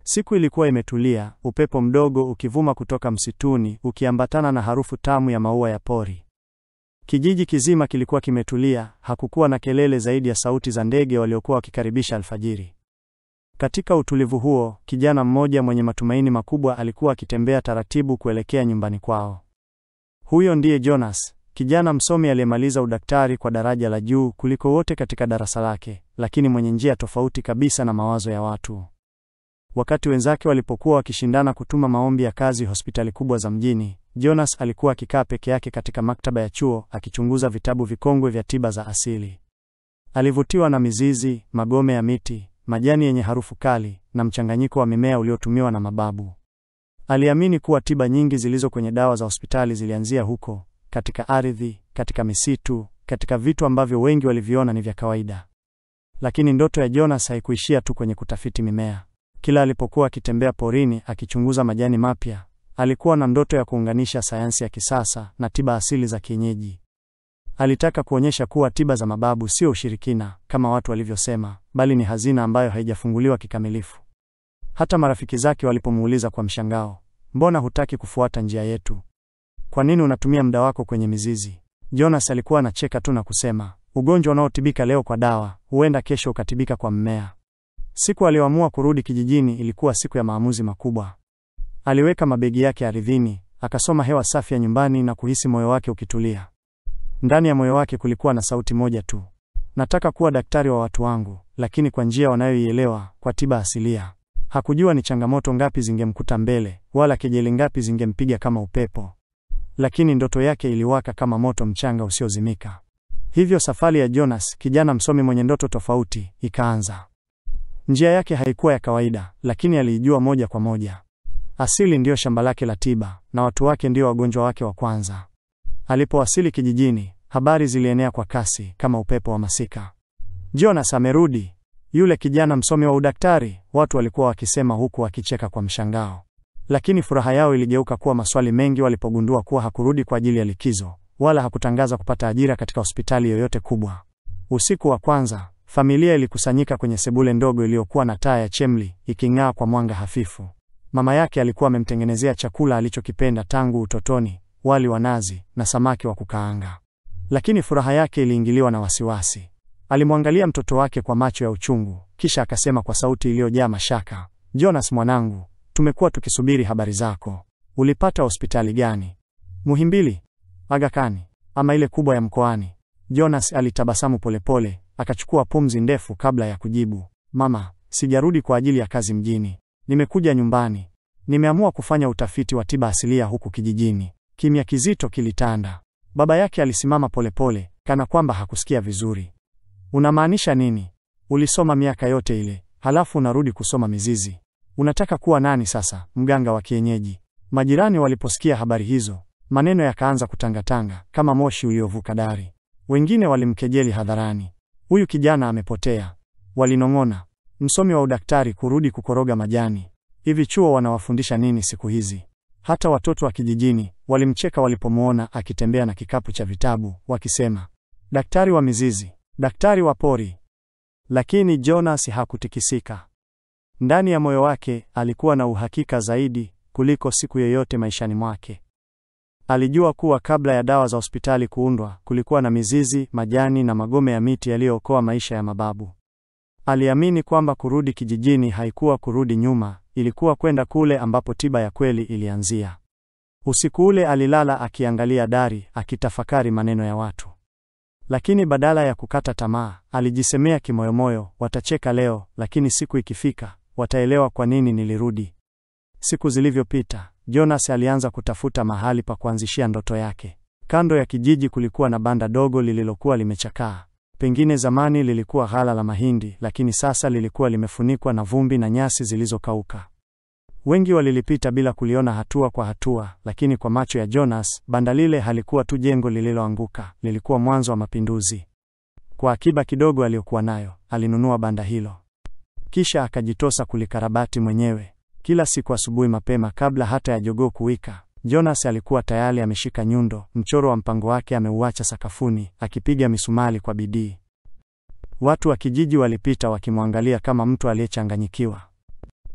Siku ilikuwa imetulia, upepo mdogo ukivuma kutoka msituni, ukiambatana na harufu tamu ya maua ya pori. Kijiji kizima kilikuwa kimetulia, hakukuwa na kelele zaidi ya sauti za ndege waliokuwa wakikaribisha alfajiri. Katika utulivu huo, kijana mmoja mwenye matumaini makubwa alikuwa akitembea taratibu kuelekea nyumbani kwao. Huyo ndiye Jonas, kijana msomi aliyemaliza udaktari kwa daraja la juu kuliko wote katika darasa lake, lakini mwenye njia tofauti kabisa na mawazo ya watu. Wakati wenzake walipokuwa wakishindana kutuma maombi ya kazi hospitali kubwa za mjini, Jonas alikuwa akikaa peke yake katika maktaba ya chuo akichunguza vitabu vikongwe vya tiba za asili. Alivutiwa na mizizi, magome ya miti, majani yenye harufu kali na mchanganyiko wa mimea uliotumiwa na mababu. Aliamini kuwa tiba nyingi zilizo kwenye dawa za hospitali zilianzia huko, katika ardhi, katika misitu, katika vitu ambavyo wengi waliviona ni vya kawaida. Lakini ndoto ya Jonas haikuishia tu kwenye kutafiti mimea. Kila alipokuwa akitembea porini akichunguza majani mapya, alikuwa na ndoto ya kuunganisha sayansi ya kisasa na tiba asili za kienyeji. Alitaka kuonyesha kuwa tiba za mababu sio ushirikina kama watu walivyosema, bali ni hazina ambayo haijafunguliwa kikamilifu. Hata marafiki zake walipomuuliza kwa mshangao, "Mbona hutaki kufuata njia yetu? Kwa nini unatumia muda wako kwenye mizizi?" Jonas alikuwa anacheka tu na kusema, "Ugonjwa unaotibika leo kwa dawa, huenda kesho ukatibika kwa mmea." Siku aliyoamua kurudi kijijini ilikuwa siku ya maamuzi makubwa. Aliweka mabegi yake ardhini, akasoma hewa safi ya nyumbani na kuhisi moyo wake ukitulia. Ndani ya moyo wake kulikuwa na sauti moja tu. "Nataka kuwa daktari wa watu wangu, lakini kwa njia wanayoielewa, kwa tiba asilia." Hakujua ni changamoto ngapi zingemkuta mbele, wala kejeli ngapi zingempiga kama upepo. Lakini ndoto yake iliwaka kama moto mchanga usiozimika. Hivyo safari ya Jonas, kijana msomi mwenye ndoto tofauti, ikaanza. Njia yake haikuwa ya kawaida, lakini aliijua moja kwa moja. Asili ndiyo shamba lake la tiba, na watu wake ndio wagonjwa wake wa kwanza. Alipowasili kijijini, habari zilienea kwa kasi kama upepo wa masika. "Jonas amerudi, yule kijana msomi wa udaktari," watu walikuwa wakisema huku wakicheka kwa mshangao. Lakini furaha yao iligeuka kuwa maswali mengi walipogundua kuwa hakurudi kwa ajili ya likizo, wala hakutangaza kupata ajira katika hospitali yoyote kubwa. Usiku wa kwanza, familia ilikusanyika kwenye sebule ndogo iliyokuwa na taa ya chemli iking'aa kwa mwanga hafifu. Mama yake alikuwa amemtengenezea chakula alichokipenda tangu utotoni, wali wa nazi na samaki wa kukaanga. Lakini furaha yake iliingiliwa na wasiwasi. Alimwangalia mtoto wake kwa macho ya uchungu, kisha akasema kwa sauti iliyojaa mashaka, "Jonas mwanangu, tumekuwa tukisubiri habari zako. Ulipata hospitali gani? Muhimbili, Aga Khan, ama ile kubwa ya mkoani?" Jonas alitabasamu polepole, akachukua pumzi ndefu kabla ya kujibu, "Mama, sijarudi kwa ajili ya kazi mjini. Nimekuja nyumbani. Nimeamua kufanya utafiti wa tiba asilia huku kijijini." Kimya kizito kilitanda. Baba yake alisimama polepole, kana kwamba hakusikia vizuri. "Unamaanisha nini? Ulisoma miaka yote ile, halafu unarudi kusoma mizizi. Unataka kuwa nani sasa, mganga wa kienyeji?" Majirani waliposikia habari hizo, maneno yakaanza kutangatanga kama moshi uliovuka dari. Wengine walimkejeli hadharani, "Huyu kijana amepotea." Walinong'ona, "Msomi wa udaktari kurudi kukoroga majani. Hivi chuo wanawafundisha nini siku hizi?" Hata watoto wa kijijini walimcheka walipomuona akitembea na kikapu cha vitabu, wakisema, "Daktari wa mizizi, daktari wa pori." Lakini Jonas hakutikisika. Ndani ya moyo wake alikuwa na uhakika zaidi kuliko siku yoyote maishani mwake. Alijua kuwa kabla ya dawa za hospitali kuundwa, kulikuwa na mizizi, majani na magome ya miti yaliyookoa maisha ya mababu. Aliamini kwamba kurudi kijijini haikuwa kurudi nyuma, ilikuwa kwenda kule ambapo tiba ya kweli ilianzia. Usiku ule alilala akiangalia dari, akitafakari maneno ya watu. Lakini badala ya kukata tamaa, alijisemea kimoyomoyo, "Watacheka leo, lakini siku ikifika, wataelewa kwa nini nilirudi." Siku zilivyopita, Jonas alianza kutafuta mahali pa kuanzishia ndoto yake. Kando ya kijiji kulikuwa na banda dogo lililokuwa limechakaa. Pengine zamani lilikuwa ghala la mahindi, lakini sasa lilikuwa limefunikwa na vumbi na nyasi zilizokauka. Wengi walilipita bila kuliona hatua kwa hatua, lakini kwa macho ya Jonas, banda lile halikuwa tu jengo lililoanguka, lilikuwa mwanzo wa mapinduzi. Kwa akiba kidogo aliyokuwa nayo, alinunua banda hilo. Kisha akajitosa kulikarabati mwenyewe. Kila siku asubuhi mapema kabla hata ya jogoo kuwika, Jonas alikuwa tayari ameshika nyundo, mchoro wa mpango wake ameuacha sakafuni, akipiga misumari kwa bidii. Watu wa kijiji walipita wakimwangalia kama mtu aliyechanganyikiwa.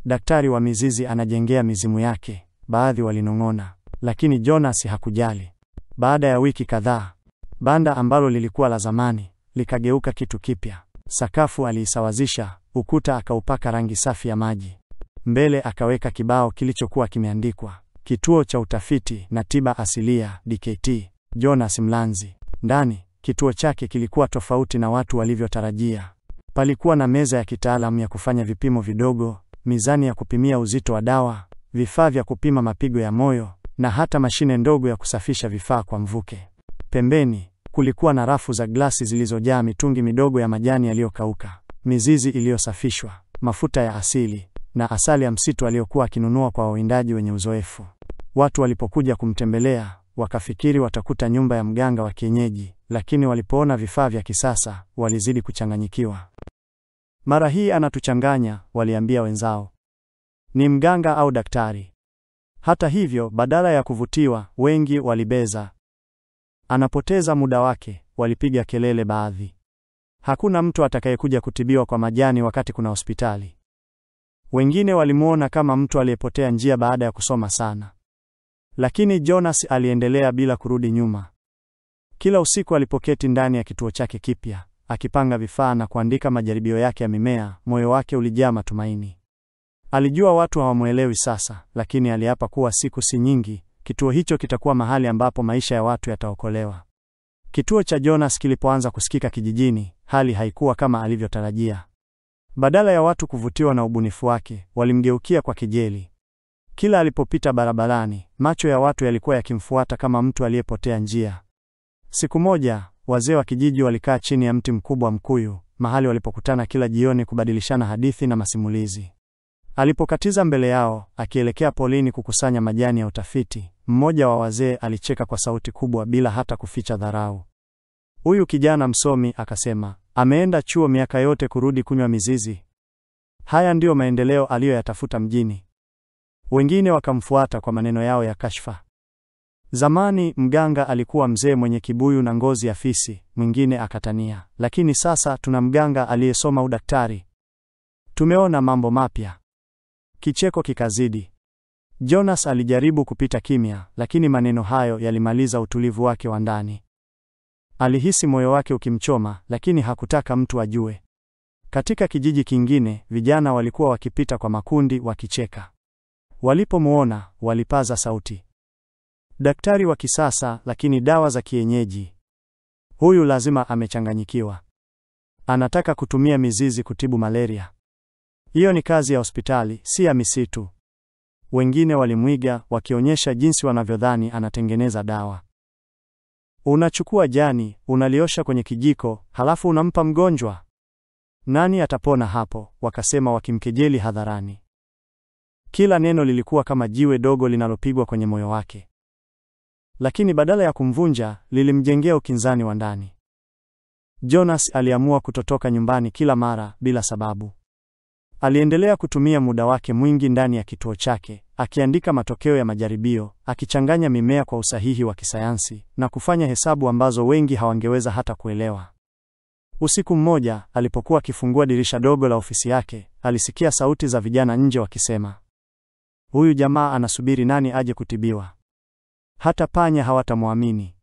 Daktari wa mizizi anajengea mizimu yake, baadhi walinong'ona, lakini Jonas hakujali. Baada ya wiki kadhaa, banda ambalo lilikuwa la zamani likageuka kitu kipya. Sakafu aliisawazisha, ukuta akaupaka rangi safi ya maji. Mbele akaweka kibao kilichokuwa kimeandikwa Kituo cha Utafiti na Tiba Asilia DKT, Jonas Mlanzi. Ndani, kituo chake kilikuwa tofauti na watu walivyotarajia. Palikuwa na meza ya kitaalamu ya kufanya vipimo vidogo, mizani ya kupimia uzito wa dawa, vifaa vya kupima mapigo ya moyo, na hata mashine ndogo ya kusafisha vifaa kwa mvuke. Pembeni, kulikuwa na rafu za glasi zilizojaa mitungi midogo ya majani yaliyokauka, mizizi iliyosafishwa, mafuta ya asili, na asali ya msitu aliyokuwa akinunua kwa wawindaji wenye uzoefu. Watu walipokuja kumtembelea, wakafikiri watakuta nyumba ya mganga wa kienyeji, lakini walipoona vifaa vya kisasa, walizidi kuchanganyikiwa. Mara hii anatuchanganya, waliambia wenzao. Ni mganga au daktari? Hata hivyo, badala ya kuvutiwa, wengi walibeza. Anapoteza muda wake, walipiga kelele baadhi. Hakuna mtu atakayekuja kutibiwa kwa majani wakati kuna hospitali. Wengine walimuona kama mtu aliyepotea njia baada ya kusoma sana. Lakini Jonas aliendelea bila kurudi nyuma. Kila usiku alipoketi ndani ya kituo chake kipya, akipanga vifaa na kuandika majaribio yake ya mimea, moyo wake ulijaa matumaini. Alijua watu hawamuelewi sasa, lakini aliapa kuwa siku si nyingi, kituo hicho kitakuwa mahali ambapo maisha ya watu yataokolewa. Kituo cha Jonas kilipoanza kusikika kijijini, hali haikuwa kama alivyotarajia. Badala ya watu kuvutiwa na ubunifu wake, walimgeukia kwa kejeli. Kila alipopita barabarani, macho ya watu yalikuwa yakimfuata kama mtu aliyepotea njia. Siku moja, wazee wa kijiji walikaa chini ya mti mkubwa mkuyu, mahali walipokutana kila jioni kubadilishana hadithi na masimulizi. Alipokatiza mbele yao, akielekea polini kukusanya majani ya utafiti, mmoja wa wazee alicheka kwa sauti kubwa bila hata kuficha dharau. Huyu kijana msomi, akasema, ameenda chuo miaka yote kurudi kunywa mizizi. Haya ndiyo maendeleo aliyoyatafuta mjini. Wengine wakamfuata kwa maneno yao ya kashfa. Zamani mganga alikuwa mzee mwenye kibuyu na ngozi ya fisi, mwingine akatania, lakini sasa tuna mganga aliyesoma udaktari. Tumeona mambo mapya. Kicheko kikazidi. Jonas alijaribu kupita kimya, lakini maneno hayo yalimaliza utulivu wake wa ndani. Alihisi moyo wake ukimchoma, lakini hakutaka mtu ajue. Katika kijiji kingine, vijana walikuwa wakipita kwa makundi wakicheka. Walipomuona, walipaza sauti. Daktari wa kisasa, lakini dawa za kienyeji. Huyu lazima amechanganyikiwa. Anataka kutumia mizizi kutibu malaria. Hiyo ni kazi ya hospitali, si ya misitu. Wengine walimwiga, wakionyesha jinsi wanavyodhani anatengeneza dawa. Unachukua jani, unaliosha kwenye kijiko, halafu unampa mgonjwa. Nani atapona hapo? Wakasema wakimkejeli hadharani. Kila neno lilikuwa kama jiwe dogo linalopigwa kwenye moyo wake. Lakini badala ya kumvunja, lilimjengea ukinzani wa ndani. Jonas aliamua kutotoka nyumbani kila mara bila sababu. Aliendelea kutumia muda wake mwingi ndani ya kituo chake, akiandika matokeo ya majaribio, akichanganya mimea kwa usahihi wa kisayansi, na kufanya hesabu ambazo wengi hawangeweza hata kuelewa. Usiku mmoja, alipokuwa akifungua dirisha dogo la ofisi yake, alisikia sauti za vijana nje wakisema, huyu jamaa anasubiri nani aje kutibiwa? Hata panya hawatamwamini.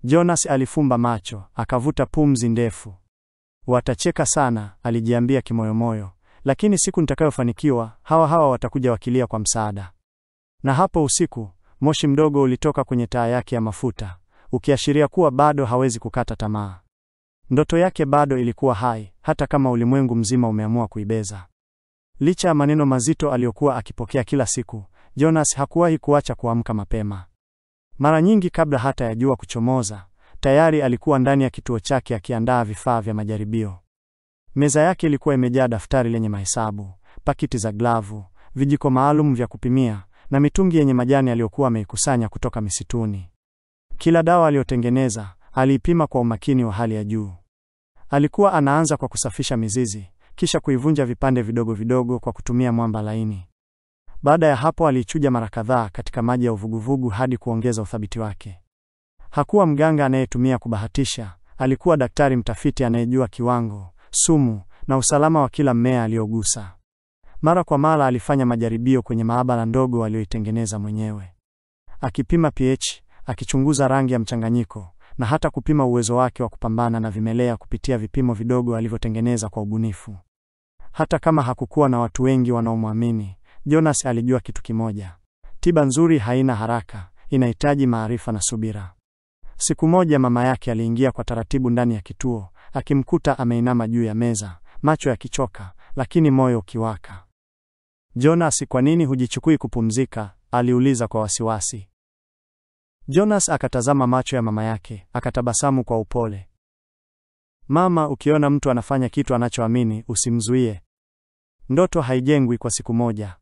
Jonas alifumba macho, akavuta pumzi ndefu. Watacheka sana, alijiambia kimoyomoyo, lakini siku nitakayofanikiwa, hawa watakuja wakilia kwa msaada. Na hapo usiku, moshi mdogo ulitoka kwenye taa yake ya mafuta, ukiashiria kuwa bado hawezi kukata tamaa. Ndoto yake bado ilikuwa hai, hata kama ulimwengu mzima umeamua kuibeza. Licha ya maneno mazito aliyokuwa akipokea kila siku, Jonas hakuwahi kuacha kuamka mapema. Mara nyingi kabla hata ya jua kuchomoza, tayari alikuwa ndani ya kituo chake akiandaa vifaa vya majaribio. Meza yake ilikuwa imejaa daftari lenye mahesabu, pakiti za glavu, vijiko maalum vya kupimia, na mitungi yenye majani aliyokuwa ameikusanya kutoka misituni. Kila dawa aliyotengeneza, aliipima kwa umakini wa hali ya juu. Alikuwa anaanza kwa kusafisha mizizi, kisha kuivunja vipande vidogo vidogo kwa kutumia mwamba laini. Baada ya hapo aliichuja mara kadhaa katika maji ya uvuguvugu hadi kuongeza uthabiti wake. Hakuwa mganga anayetumia kubahatisha, alikuwa daktari mtafiti anayejua kiwango, sumu, na usalama wa kila mmea aliogusa. Mara kwa mara alifanya majaribio kwenye maabara ndogo aliyoitengeneza mwenyewe. Akipima pH, akichunguza rangi ya mchanganyiko, na hata kupima uwezo wake wa kupambana na vimelea kupitia vipimo vidogo alivyotengeneza kwa ubunifu. Hata kama hakukuwa na watu wengi wanaomwamini, Jonas alijua kitu kimoja: tiba nzuri haina haraka, inahitaji maarifa na subira. Siku moja mama yake aliingia kwa taratibu ndani ya kituo, akimkuta ameinama juu ya meza, macho yakichoka, lakini moyo ukiwaka. "Jonas, kwa nini hujichukui kupumzika?" aliuliza kwa wasiwasi. Jonas akatazama macho ya mama yake, akatabasamu kwa upole. "Mama, ukiona mtu anafanya kitu anachoamini, usimzuie. Ndoto haijengwi kwa siku moja."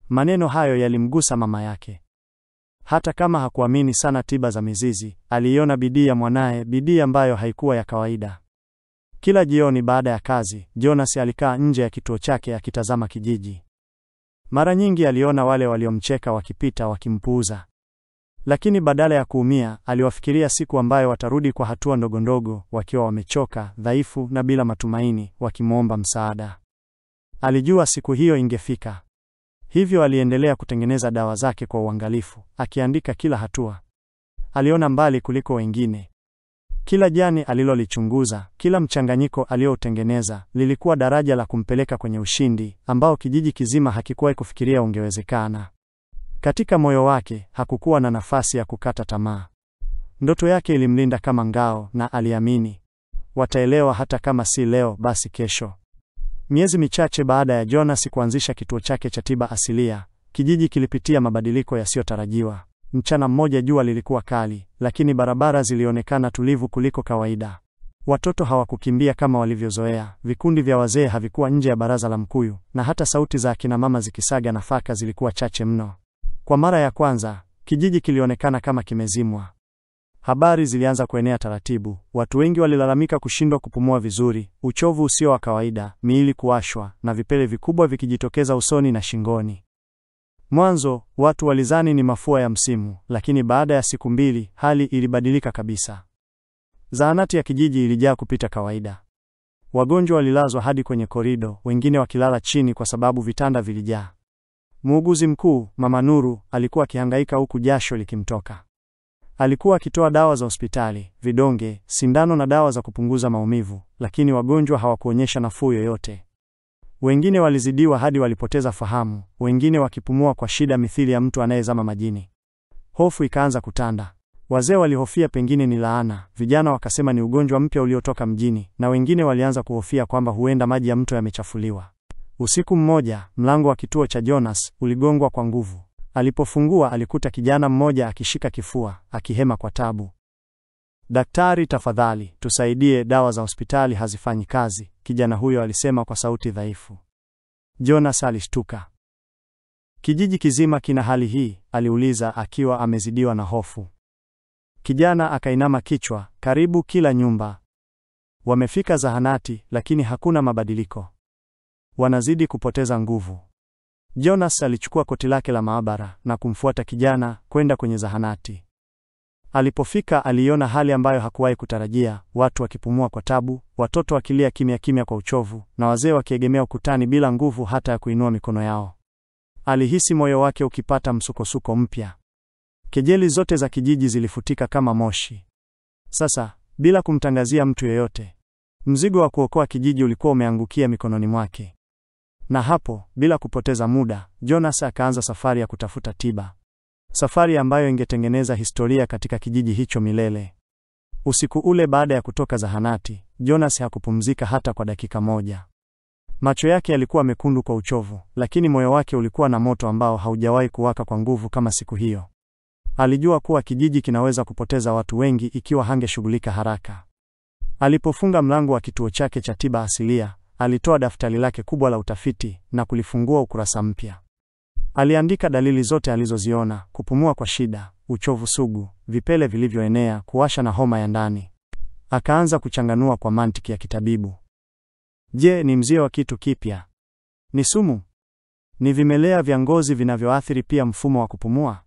Maneno hayo yalimgusa mama yake. Hata kama hakuamini sana tiba za mizizi, aliiona bidii ya mwanae, bidii ambayo haikuwa ya kawaida. Kila jioni baada ya kazi, Jonas alikaa nje ya kituo chake akitazama kijiji. Mara nyingi aliona wale waliomcheka wakipita wakimpuuza. Lakini badala ya kuumia, aliwafikiria siku ambayo watarudi kwa hatua ndogondogo, wakiwa wamechoka, dhaifu na bila matumaini, wakimwomba msaada. Alijua siku hiyo ingefika. Hivyo aliendelea kutengeneza dawa zake kwa uangalifu, akiandika kila hatua. Aliona mbali kuliko wengine. Kila jani alilolichunguza, kila mchanganyiko aliyoutengeneza, lilikuwa daraja la kumpeleka kwenye ushindi ambao kijiji kizima hakikuwahi kufikiria ungewezekana. Katika moyo wake hakukuwa na nafasi ya kukata tamaa. Ndoto yake ilimlinda kama ngao, na aliamini wataelewa, hata kama si leo basi kesho. Miezi michache baada ya Jonas kuanzisha kituo chake cha tiba asilia, kijiji kilipitia mabadiliko yasiyotarajiwa. Mchana mmoja jua lilikuwa kali, lakini barabara zilionekana tulivu kuliko kawaida. Watoto hawakukimbia kama walivyozoea, vikundi vya wazee havikuwa nje ya baraza la mkuyu, na hata sauti za akina mama zikisaga nafaka zilikuwa chache mno. Kwa mara ya kwanza, kijiji kilionekana kama kimezimwa. Habari zilianza kuenea taratibu. Watu wengi walilalamika kushindwa kupumua vizuri, uchovu usio wa kawaida, miili kuwashwa, na vipele vikubwa vikijitokeza usoni na shingoni. Mwanzo, watu walizani ni mafua ya msimu, lakini baada ya siku 2, hali ilibadilika kabisa. Zahanati ya kijiji ilijaa kupita kawaida. Wagonjwa walilazwa hadi kwenye korido, wengine wakilala chini kwa sababu vitanda vilijaa. Muuguzi mkuu, Mama Nuru, alikuwa akihangaika huku jasho likimtoka. Alikuwa akitoa dawa za hospitali, vidonge, sindano na dawa za kupunguza maumivu, lakini wagonjwa hawakuonyesha nafuu yoyote. Wengine walizidiwa hadi walipoteza fahamu, wengine wakipumua kwa shida mithili ya mtu anayezama majini. Hofu ikaanza kutanda. Wazee walihofia pengine ni laana, vijana wakasema ni ugonjwa mpya uliotoka mjini, na wengine walianza kuhofia kwamba huenda maji ya mto yamechafuliwa. Usiku mmoja, mlango wa kituo cha Jonas uligongwa kwa nguvu. Alipofungua alikuta kijana mmoja akishika kifua, akihema kwa tabu. "Daktari, tafadhali, tusaidie, dawa za hospitali hazifanyi kazi," kijana huyo alisema kwa sauti dhaifu. Jonas alishtuka. "Kijiji kizima kina hali hii?" aliuliza akiwa amezidiwa na hofu. Kijana akainama kichwa. "Karibu kila nyumba. Wamefika zahanati, lakini hakuna mabadiliko. Wanazidi kupoteza nguvu." Jonas alichukua koti lake la maabara na kumfuata kijana kwenda kwenye zahanati. Alipofika aliona hali ambayo hakuwahi kutarajia: watu wakipumua kwa tabu, watoto wakilia kimya kimya kwa uchovu, na wazee wakiegemea ukutani bila nguvu hata ya kuinua mikono yao. Alihisi moyo wake ukipata msukosuko mpya. Kejeli zote za kijiji zilifutika kama moshi. Sasa, bila kumtangazia mtu yeyote, mzigo wa kuokoa kijiji ulikuwa umeangukia mikononi mwake. Na hapo, bila kupoteza muda, Jonas akaanza safari ya kutafuta tiba. Safari ambayo ingetengeneza historia katika kijiji hicho milele. Usiku ule baada ya kutoka zahanati, Jonas hakupumzika hata kwa dakika moja. Macho yake yalikuwa mekundu kwa uchovu, lakini moyo wake ulikuwa na moto ambao haujawahi kuwaka kwa nguvu kama siku hiyo. Alijua kuwa kijiji kinaweza kupoteza watu wengi ikiwa hangeshughulika haraka. Alipofunga mlango wa kituo chake cha tiba asilia, alitoa daftari lake kubwa la utafiti na kulifungua ukurasa mpya. Aliandika dalili zote alizoziona: kupumua kwa shida, uchovu sugu, vipele vilivyoenea, kuwasha na homa ya ndani. Akaanza kuchanganua kwa mantiki ya kitabibu. Je, ni mzio wa kitu kipya? Ni sumu? Ni vimelea vya ngozi vinavyoathiri pia mfumo wa kupumua?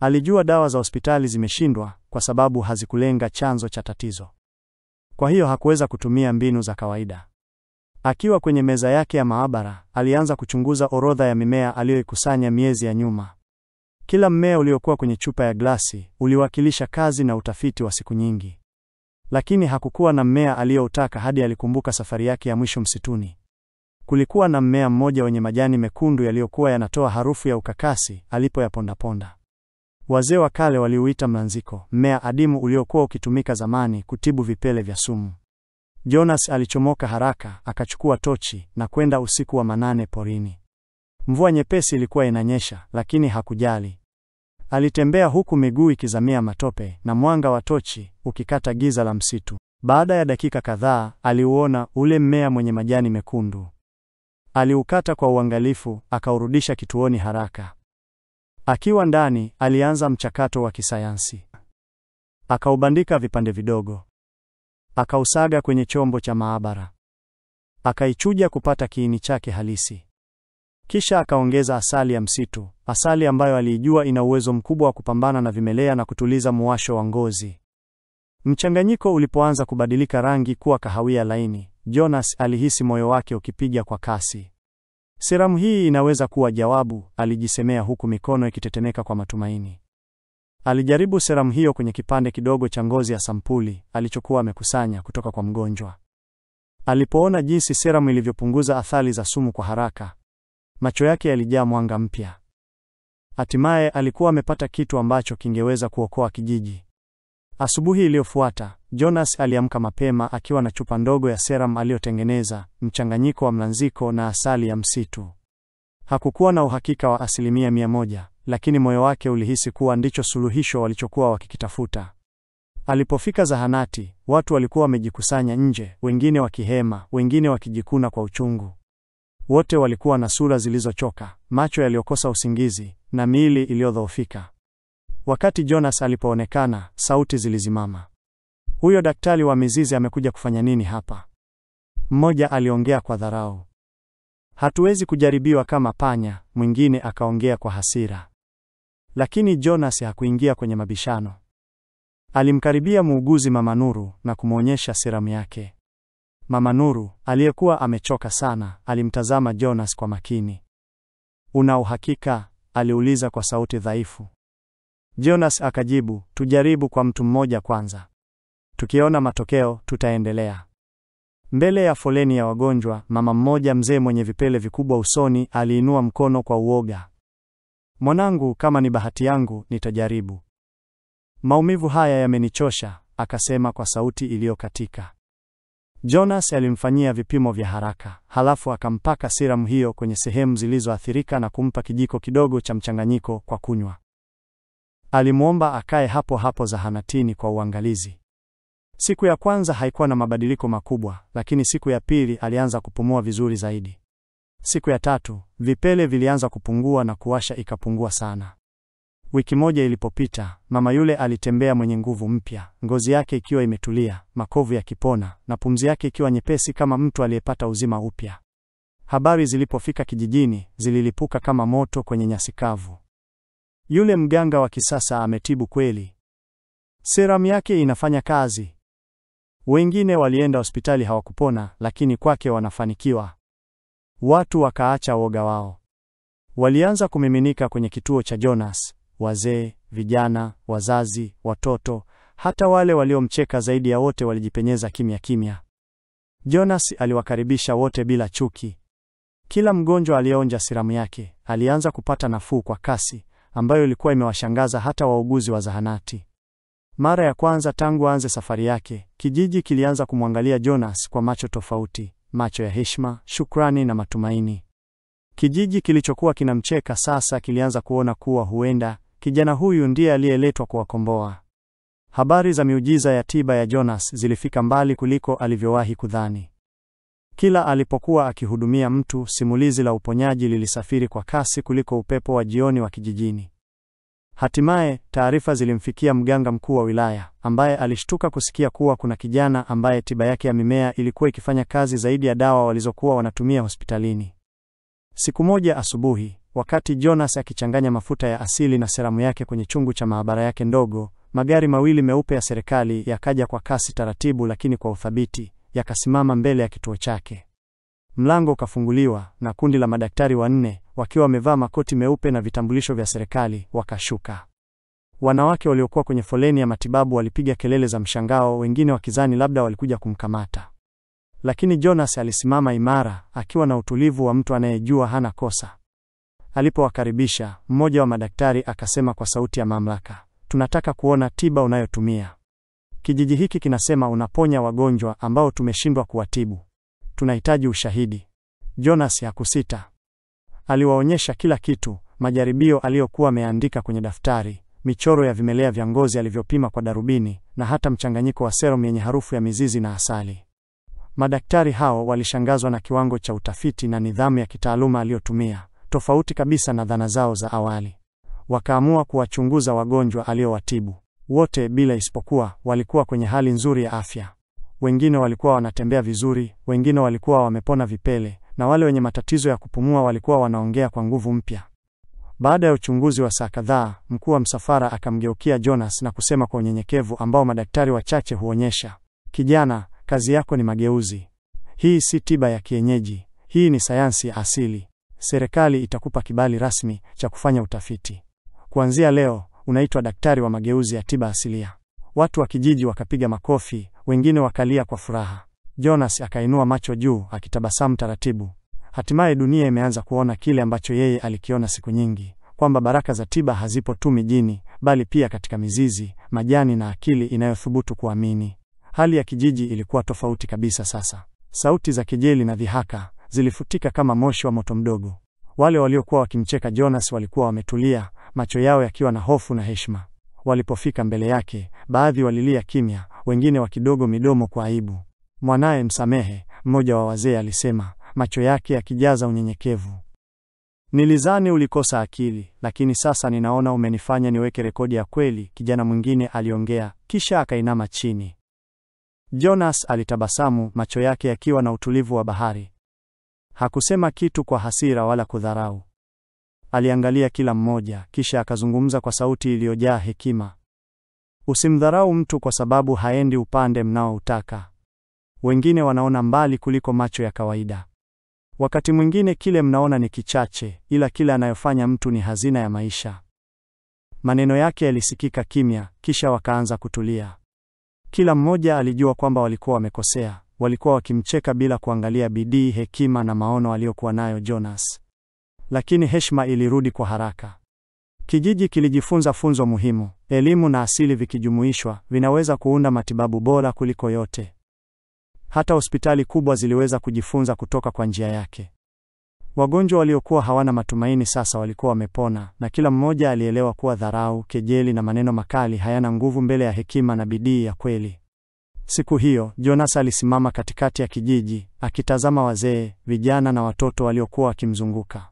Alijua dawa za hospitali zimeshindwa kwa sababu hazikulenga chanzo cha tatizo. Kwa hiyo hakuweza kutumia mbinu za kawaida. Akiwa kwenye meza yake ya maabara, alianza kuchunguza orodha ya mimea aliyoikusanya miezi ya nyuma. Kila mmea uliokuwa kwenye chupa ya glasi uliwakilisha kazi na utafiti wa siku nyingi. Lakini hakukuwa na mmea aliyoutaka hadi alikumbuka safari yake ya mwisho msituni. Kulikuwa na mmea mmoja wenye majani mekundu yaliyokuwa yanatoa harufu ya ukakasi alipoyapondaponda. Wazee wa kale waliuita mlanziko, mmea adimu uliokuwa ukitumika zamani kutibu vipele vya sumu. Jonas alichomoka haraka, akachukua tochi na kwenda usiku wa manane porini. Mvua nyepesi ilikuwa inanyesha, lakini hakujali. Alitembea huku miguu ikizamia matope na mwanga wa tochi ukikata giza la msitu. Baada ya dakika kadhaa, aliuona ule mmea mwenye majani mekundu. Aliukata kwa uangalifu, akaurudisha kituoni haraka. Akiwa ndani, alianza mchakato wa kisayansi. Akaubandika vipande vidogo. Akausaga kwenye chombo cha maabara. Akaichuja kupata kiini chake halisi. Kisha akaongeza asali ya msitu, asali ambayo aliijua ina uwezo mkubwa wa kupambana na vimelea na kutuliza muwasho wa ngozi. Mchanganyiko ulipoanza kubadilika rangi kuwa kahawia laini, Jonas alihisi moyo wake ukipiga kwa kasi. Seramu hii inaweza kuwa jawabu, alijisemea huku mikono ikitetemeka kwa matumaini. Alijaribu seramu hiyo kwenye kipande kidogo cha ngozi ya sampuli alichokuwa amekusanya kutoka kwa mgonjwa. Alipoona jinsi seramu ilivyopunguza athari za sumu kwa haraka, macho yake yalijaa mwanga mpya. Hatimaye alikuwa amepata kitu ambacho kingeweza kuokoa kijiji. Asubuhi iliyofuata, Jonas aliamka mapema akiwa na chupa ndogo ya serum aliyotengeneza, mchanganyiko wa mlanziko na asali ya msitu. Hakukuwa na uhakika wa 100%, lakini moyo wake ulihisi kuwa ndicho suluhisho walichokuwa wakikitafuta. Alipofika zahanati, watu walikuwa wamejikusanya nje, wengine wakihema, wengine wakijikuna kwa uchungu. Wote walikuwa na sura zilizochoka, macho yaliyokosa usingizi, na miili iliyodhoofika. Wakati Jonas alipoonekana, sauti zilizimama. Huyo daktari wa mizizi amekuja kufanya nini hapa? Mmoja aliongea kwa dharau. Hatuwezi kujaribiwa kama panya, mwingine akaongea kwa hasira. Lakini Jonas hakuingia kwenye mabishano. Alimkaribia muuguzi Mama Nuru na kumwonyesha seramu yake. Mama Nuru, aliyekuwa amechoka sana, alimtazama Jonas kwa makini. Una uhakika? Aliuliza kwa sauti dhaifu. Jonas akajibu, tujaribu kwa mtu mmoja kwanza. Tukiona matokeo, tutaendelea. Mbele ya foleni ya wagonjwa, mama mmoja mzee mwenye vipele vikubwa usoni aliinua mkono kwa uoga. Mwanangu, kama ni bahati yangu, nitajaribu. Maumivu haya yamenichosha, akasema kwa sauti iliyokatika. Jonas alimfanyia vipimo vya haraka, halafu akampaka serum hiyo kwenye sehemu zilizoathirika na kumpa kijiko kidogo cha mchanganyiko kwa kunywa. Alimuomba akae hapo hapo zahanatini kwa uangalizi. Siku ya kwanza haikuwa na mabadiliko makubwa, lakini siku ya pili alianza kupumua vizuri zaidi. Siku ya tatu, vipele vilianza kupungua na kuwasha ikapungua sana. Wiki moja ilipopita, mama yule alitembea mwenye nguvu mpya, ngozi yake ikiwa imetulia, makovu yakipona, na pumzi yake ikiwa nyepesi kama mtu aliyepata uzima upya. Habari zilipofika kijijini, zililipuka kama moto kwenye nyasi kavu. Yule mganga wa kisasa ametibu kweli. Serum yake inafanya kazi. Wengine walienda hospitali hawakupona, lakini kwake wanafanikiwa. Watu wakaacha woga wao. Walianza kumiminika kwenye kituo cha Jonas, wazee, vijana, wazazi, watoto, hata wale waliomcheka zaidi ya wote walijipenyeza kimya kimya. Jonas aliwakaribisha wote bila chuki. Kila mgonjwa aliyeonja serum yake alianza kupata nafuu kwa kasi, ambayo ilikuwa imewashangaza hata wauguzi wa zahanati. Mara ya kwanza tangu aanze safari yake, kijiji kilianza kumwangalia Jonas kwa macho tofauti, macho ya heshima, shukrani na matumaini. Kijiji kilichokuwa kinamcheka sasa kilianza kuona kuwa huenda kijana huyu ndiye aliyeletwa kuwakomboa. Habari za miujiza ya tiba ya Jonas zilifika mbali kuliko alivyowahi kudhani. Kila alipokuwa akihudumia mtu, simulizi la uponyaji lilisafiri kwa kasi kuliko upepo wa jioni wa kijijini. Hatimaye, taarifa zilimfikia mganga mkuu wa wilaya, ambaye alishtuka kusikia kuwa kuna kijana ambaye tiba yake ya mimea ilikuwa ikifanya kazi zaidi ya dawa walizokuwa wanatumia hospitalini. Siku moja asubuhi, wakati Jonas akichanganya mafuta ya asili na seramu yake kwenye chungu cha maabara yake ndogo, magari mawili meupe ya serikali yakaja kwa kasi taratibu lakini kwa uthabiti, yakasimama mbele ya kituo chake. Mlango ukafunguliwa na kundi la madaktari 4 wakiwa wamevaa makoti meupe na vitambulisho vya serikali wakashuka. Wanawake waliokuwa kwenye foleni ya matibabu walipiga kelele za mshangao, wengine wakizani labda walikuja kumkamata. Lakini Jonas alisimama imara, akiwa na utulivu wa mtu anayejua hana kosa. Alipowakaribisha, mmoja wa madaktari akasema kwa sauti ya mamlaka, "Tunataka kuona tiba unayotumia. Kijiji hiki kinasema unaponya wagonjwa ambao tumeshindwa kuwatibu. Tunahitaji ushahidi." Jonas hakusita. Aliwaonyesha kila kitu, majaribio aliyokuwa ameandika kwenye daftari, michoro ya vimelea vya ngozi alivyopima kwa darubini, na hata mchanganyiko wa serum yenye harufu ya mizizi na asali. Madaktari hao walishangazwa na kiwango cha utafiti na nidhamu ya kitaaluma aliyotumia, tofauti kabisa na dhana zao za awali. Wakaamua kuwachunguza wagonjwa aliowatibu. Wote bila isipokuwa walikuwa kwenye hali nzuri ya afya. Wengine walikuwa wanatembea vizuri, wengine walikuwa wamepona vipele, na wale wenye matatizo ya kupumua walikuwa wanaongea kwa nguvu mpya. Baada ya uchunguzi wa saa kadhaa, mkuu wa msafara akamgeukia Jonas na kusema kwa unyenyekevu ambao madaktari wachache huonyesha, "Kijana, kazi yako ni mageuzi. Hii si tiba ya kienyeji, hii ni sayansi ya asili. Serikali itakupa kibali rasmi cha kufanya utafiti. Kuanzia leo, unaitwa daktari wa mageuzi ya tiba asilia." Watu wa kijiji wakapiga makofi, wengine wakalia kwa furaha. Jonas akainua macho juu, akitabasamu taratibu. Hatimaye dunia imeanza kuona kile ambacho yeye alikiona siku nyingi, kwamba baraka za tiba hazipo tu mijini, bali pia katika mizizi, majani na akili inayothubutu kuamini. Hali ya kijiji ilikuwa tofauti kabisa sasa. Sauti za kejeli na dhihaka zilifutika kama moshi wa moto mdogo. Wale waliokuwa wakimcheka Jonas walikuwa wametulia, macho yao yakiwa na hofu na heshima. Walipofika mbele yake, baadhi walilia kimya, wengine wakidogo midomo kwa aibu. "Mwanae msamehe," mmoja wa wazee alisema, macho yake yakijaza unyenyekevu. "Nilizani ulikosa akili, lakini sasa ninaona umenifanya niweke rekodi ya kweli," kijana mwingine aliongea, kisha akainama chini. Jonas alitabasamu, macho yake yakiwa na utulivu wa bahari. Hakusema kitu kwa hasira wala kudharau. Aliangalia kila mmoja, kisha akazungumza kwa sauti iliyojaa hekima. "Usimdharau mtu kwa sababu haendi upande mnaoutaka. Wengine wanaona mbali kuliko macho ya kawaida. Wakati mwingine kile mnaona ni kichache, ila kile anayofanya mtu ni hazina ya maisha." Maneno yake yalisikika kimya, kisha wakaanza kutulia. Kila mmoja alijua kwamba walikuwa wamekosea. Walikuwa wakimcheka bila kuangalia bidii, hekima na maono aliyokuwa nayo Jonas. Lakini heshima ilirudi kwa haraka. Kijiji kilijifunza funzo muhimu: elimu na asili vikijumuishwa, vinaweza kuunda matibabu bora kuliko yote. Hata hospitali kubwa ziliweza kujifunza kutoka kwa njia yake. Wagonjwa waliokuwa hawana matumaini sasa walikuwa wamepona, na kila mmoja alielewa kuwa dharau, kejeli na maneno makali hayana nguvu mbele ya hekima na bidii ya kweli. Siku hiyo, Jonas alisimama katikati ya kijiji, akitazama wazee, vijana na watoto waliokuwa wakimzunguka.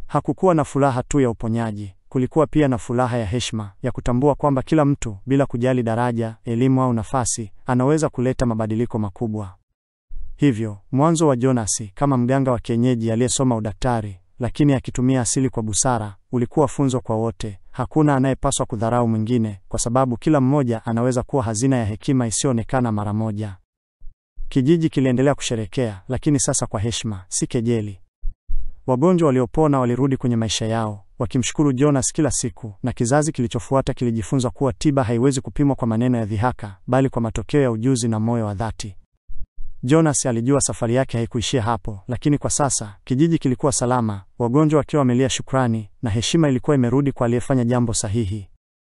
Hakukuwa na furaha tu ya uponyaji, kulikuwa pia na furaha ya heshima, ya kutambua kwamba kila mtu, bila kujali daraja, elimu au nafasi, anaweza kuleta mabadiliko makubwa. Hivyo, mwanzo wa Jonas kama mganga wa kienyeji aliyesoma udaktari, lakini akitumia asili kwa busara, ulikuwa funzo kwa wote. Hakuna anayepaswa kudharau mwingine, kwa sababu kila mmoja anaweza kuwa hazina ya hekima isiyoonekana mara moja. Kijiji kiliendelea kusherekea, lakini sasa kwa heshima, si kejeli. Wagonjwa waliopona walirudi kwenye maisha yao, wakimshukuru Jonas kila siku, na kizazi kilichofuata kilijifunza kuwa tiba haiwezi kupimwa kwa maneno ya dhihaka, bali kwa matokeo ya ujuzi na moyo wa dhati. Jonas alijua safari yake haikuishia hapo, lakini kwa sasa, kijiji kilikuwa salama, wagonjwa wakiwa wamelia shukrani, na heshima ilikuwa imerudi kwa aliyefanya jambo sahihi.